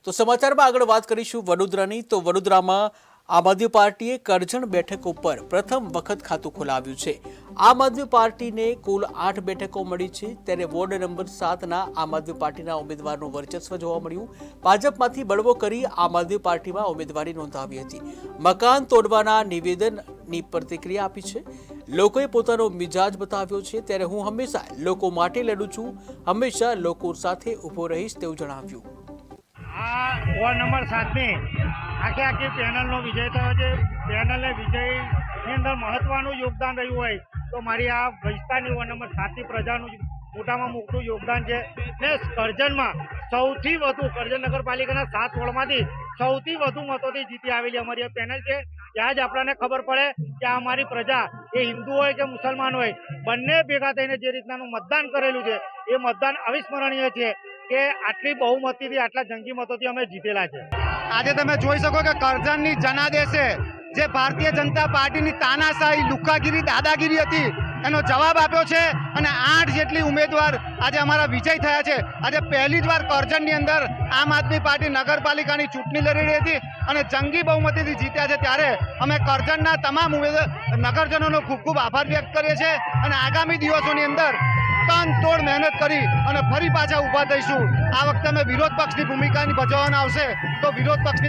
તો સમાચારમાં આગળ વાત કરીશું વડોદરાની। તો વડોદરામાં આમ આદમી પાર્ટીએ કરજણ બેઠક ઉપર પ્રથમ વખત ખાતું ખોલાવ્યું છે। આમ આદમી પાર્ટીને કુલ 8 બેઠકો મળી છે, ત્યારે વોર્ડ નંબર 7ના આમ આદમી પાર્ટીના ઉમેદવારનું વર્ચસ્વ જોવા મળ્યું। ભાજપમાંથી બળવો કરી આમ આદમી પાર્ટીમાં ઉમેદવારી નોંધાવી હતી। મકાન તોડવાના નિવેદનની પ્રતિક્રિયા આપી છે। લોકોએ પોતાનો મિજાજ બતાવ્યો છે, ત્યારે હું હંમેશા લોકો માટે લડું છું, હંમેશા લોકો સાથે ઊભો રહીશ તેવું જણાવ્યું। આ વોર્ડ નંબર 7ની આખી પેનલનો વિજય થયો છે। પેનલને વિજયની અંદર મહત્વનું યોગદાન રહ્યું હોય તો મારી આ વિસ્તારની વોર્ડ નંબર 7ની પ્રજાનું મોટામાં મોટું યોગદાન છે। ને કરજણમાં સૌથી વધુ કરજણ નગરપાલિકાના 7 વોર્ડમાંથી સૌથી વધુ મતોથી જીતી આવેલી અમારી આ પેનલ છે। ત્યાં જ આપણને ખબર પડે કે આ અમારી પ્રજા એ હિન્દુ હોય કે મુસલમાન હોય, બંને ભેગા થઈને જે રીતનાનું મતદાન કરેલું છે એ મતદાન અવિસ્મરણીય છે કે આટલી બહુમતીથી આટલા જંગી મતોથી અમે જીતેલા છે। આજે તમે જોઈ શકો કે કરજણની જનાદેશે જે ભારતીય જનતા પાર્ટીની તાનાશાહી, લુખ્ખાગીરી, દાદાગીરી હતી એનો જવાબ આપ્યો છે અને 8 જેટલી ઉમેદવાર આજે અમારા વિજય થયા છે। આજે પહેલી જ વાર કરજણની અંદર આમ આદમી પાર્ટી નગરપાલિકાની ચૂંટણી લડી રહી હતી અને જંગી બહુમતીથી જીત્યા છે, ત્યારે અમે કરજણના તમામ નગરજનોનો ખૂબ ખૂબ આભાર વ્યક્ત કરીએ છીએ અને આગામી દિવસોની અંદર તન તોડ મહેનત કરી અને ફરી પાછા ઊભા થઈશું। આ વખતે અમે વિરોધ પક્ષની ભૂમિકાની ભજવવાના આવશે તો વિરોધ પક્ષની